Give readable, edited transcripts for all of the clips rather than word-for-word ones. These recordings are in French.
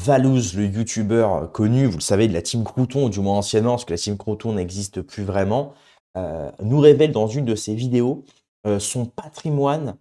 Valouz, le youtubeur connu, vous le savez, de la team Crouton, ou du moins anciennement, parce que la team Crouton n'existe plus vraiment, nous révèle dans une de ses vidéos son patrimoine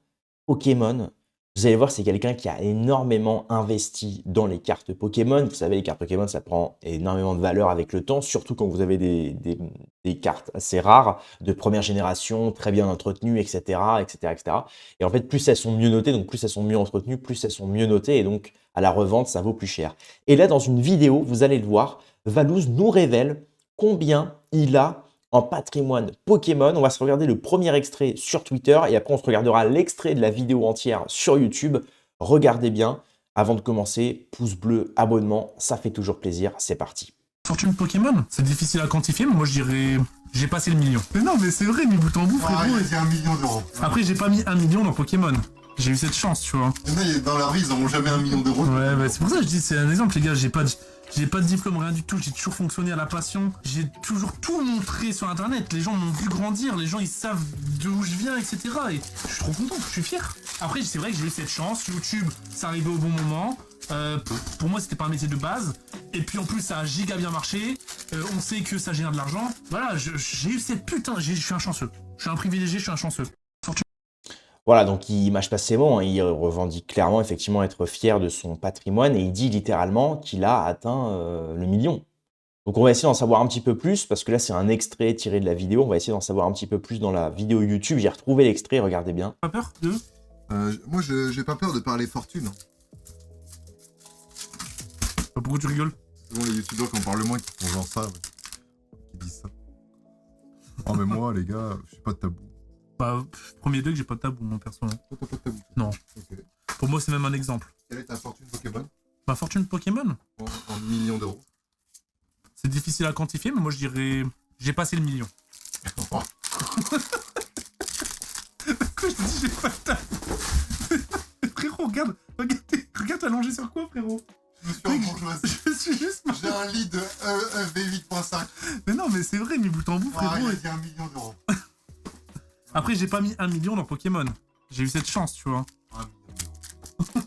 Pokémon. Vous allez voir, c'est quelqu'un qui a énormément investi dans les cartes Pokémon. Vous savez, les cartes Pokémon, ça prend énormément de valeur avec le temps, surtout quand vous avez des cartes assez rares, de première génération, très bien entretenues, etc., etc., etc. Et en fait, plus elles sont mieux notées, donc plus elles sont mieux entretenues, plus elles sont mieux notées, et donc à la revente, ça vaut plus cher. Et là, dans une vidéo, vous allez le voir, Valouz nous révèle combien il a en patrimoine Pokémon. On va se regarder le premier extrait sur Twitter et après on se regardera l'extrait de la vidéo entière sur YouTube. Regardez bien. Avant de commencer, pouce bleu, abonnement, ça fait toujours plaisir. C'est parti. Fortune Pokémon, c'est difficile à quantifier, mais moi je dirais... J'ai passé le million. Mais non, mais c'est vrai, mis bout en bout, frérot. C'est 1 million d'euros. Après, j'ai pas mis 1 million dans Pokémon. J'ai eu cette chance, tu vois. Il y en a, dans leur vie, ils n'auront jamais 1 million d'euros. Ouais, bah, c'est pour ça que je dis, c'est un exemple, les gars. J'ai pas de diplôme, rien du tout. J'ai toujours fonctionné à la passion. J'ai toujours tout montré sur Internet. Les gens m'ont vu grandir. Les gens, ils savent d'où je viens, etc. Et je suis trop content. Je suis fier. Après, c'est vrai que j'ai eu cette chance. YouTube, ça arrivait au bon moment. Pour moi, c'était pas un métier de base. Et puis en plus, ça a giga bien marché. On sait que ça génère de l'argent. Voilà, j'ai eu cette putain. Je suis un chanceux. Je suis un privilégié, je suis un chanceux. Voilà, donc il mâche pas ses mots, hein, il revendique clairement effectivement être fier de son patrimoine et il dit littéralement qu'il a atteint le million. Donc on va essayer d'en savoir un petit peu plus, parce que là c'est un extrait tiré de la vidéo, on va essayer d'en savoir un petit peu plus dans la vidéo YouTube. J'ai retrouvé l'extrait, regardez bien. Pas peur de... Moi, j'ai pas peur de parler fortune. Pourquoi tu rigoles? C'est bon, les youtubeurs qui en parlent le moins, qui font genre ça, ouais. Qui disent ça. Oh, mais moi, les gars, je suis pas de tabou. Bah, premier degré, j'ai pas de tabou, mon perso. Hein. Toi, t'as pas de tabou? Non. Ok. Pour moi, c'est même un exemple. Quelle est ta fortune Pokémon Ma fortune Pokémon, en millions d'euros? c'est difficile à quantifier, mais moi je dirais... J'ai passé le million. Quoi, je te dis, j'ai pas de tabou. Frérot, regarde allongé sur quoi, frérot? Je me suis embourgeoisé. Je suis juste... J'ai un lit de V8.5. Mais non, mais c'est vrai, mis bout en bout, frérot. Il y a 1 million d'euros. Après, j'ai pas mis 1 million dans Pokémon. J'ai eu cette chance, tu vois. 1 million d'euros.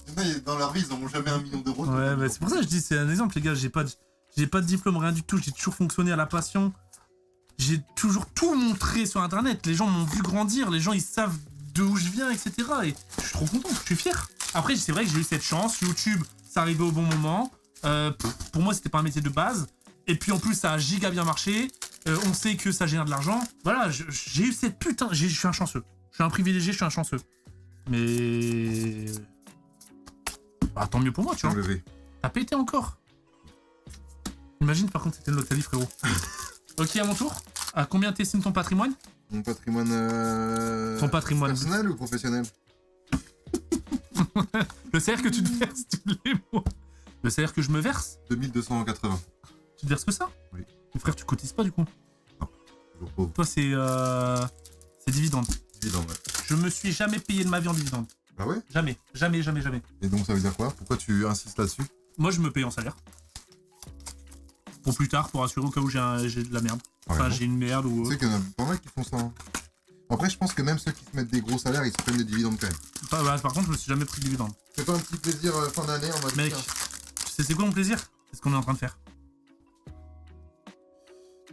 Il y en a, dans leur vie, ils n'auront jamais 1 million d'euros. Ouais, bah, c'est pour ça que je dis, c'est un exemple, les gars. J'ai pas de diplôme, rien du tout. J'ai toujours fonctionné à la passion. J'ai toujours tout montré sur Internet. Les gens m'ont vu grandir. Les gens, ils savent d'où je viens, etc. Et je suis trop content. Je suis fier. Après, c'est vrai que j'ai eu cette chance. YouTube, ça arrivait au bon moment. Pour moi, c'était pas un métier de base. Et puis en plus, ça a giga bien marché. On sait que ça génère de l'argent. Voilà, j'ai eu cette putain... Je suis un chanceux. Je suis un privilégié, je suis un chanceux. Mais... Bah, tant mieux pour moi, tu vois. T'as pété encore. Imagine, par contre, c'était de l'Octavie, frérot. Ok, à mon tour. À combien t'estimes ton patrimoine? Mon patrimoine... Ton patrimoine personnel ou professionnel? Le salaire que tu te verses tous les mois. Le salaire que je me verse? 2280. Tu te verses que ça? Oui. Mon frère, tu cotises pas, du coup? Non, toujours pauvre. Toi, c'est dividende. Dividende, ouais. Je me suis jamais payé de ma vie en dividende. Bah ouais? Jamais. Jamais, jamais, jamais. Et donc ça veut dire quoi? Pourquoi tu insistes là-dessus? Moi, je me paye en salaire. Pour plus tard, pour assurer au cas où j'ai de la merde. Enfin, Ouais, j'ai une merde ou... Tu sais qu'il y en a pas mal qui font ça. Hein. Après, je pense que même ceux qui se mettent des gros salaires, ils se prennent des dividendes quand même. Par contre, je me suis jamais pris de dividende. C'est pas un petit plaisir fin d'année en mode... Mec, tu sais c'est quoi mon plaisir? C'est ce qu'on est en train de faire.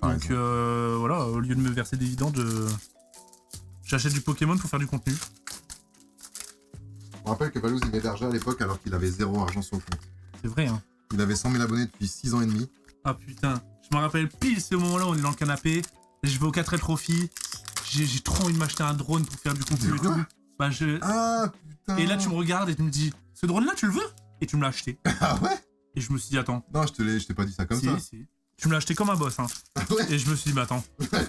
Donc voilà, au lieu de me verser des dividendes, j'achète du Pokémon pour faire du contenu. Je me rappelle que Valouz il m'hébergeait à l'époque alors qu'il avait 0 argent sur le compte. C'est vrai, hein. Il avait 100 000 abonnés depuis 6 ans et demi. Ah putain, je me rappelle pile, c'est au moment-là où on est dans le canapé, je vais au 4L Trophy, j'ai trop envie de m'acheter un drone pour faire du contenu et tout. Bah Ah putain. Et là tu me regardes et tu me dis, ce drone-là tu le veux? Et tu me l'as acheté. Ah ouais? Et je me suis dit, attends. Non, je t'ai pas dit ça comme ça. Si. Tu me l'as acheté comme un boss, hein. Ah ouais? Et je me suis dit, mais attends.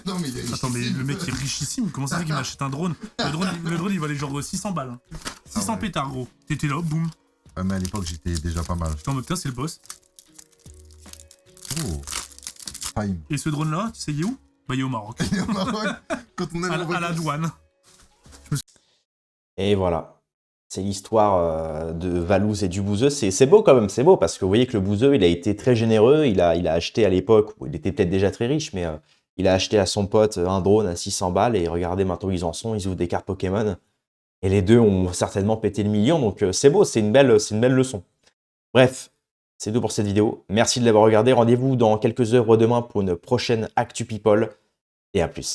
Non, mais il est Attends, mais le mec est richissime, comment ça fait qu'il m'achète un drone? Le drone il valait genre 600 balles. Hein. 600 pétards, gros. T'étais là, boum. Ouais, mais à l'époque, j'étais déjà pas mal. J'étais en mode, putain, c'est le boss. Oh. Time. Et ce drone-là, tu sais, il est où? Bah, il est au Maroc. Il est au Maroc, quand on est à la douane. Et voilà. C'est l'histoire de Valouz et du bouseux. C'est beau quand même, c'est beau, parce que vous voyez que le bouseux, il a été très généreux. Il a acheté à l'époque, où il était peut-être déjà très riche, mais il a acheté à son pote un drone à 600 balles. Et regardez maintenant où ils en sont, ils ouvrent des cartes Pokémon. Et les deux ont certainement pété le million, donc c'est beau, c'est une belle leçon. Bref, c'est tout pour cette vidéo. Merci de l'avoir regardé. Rendez-vous dans quelques heures demain pour une prochaine Actu People. Et à plus.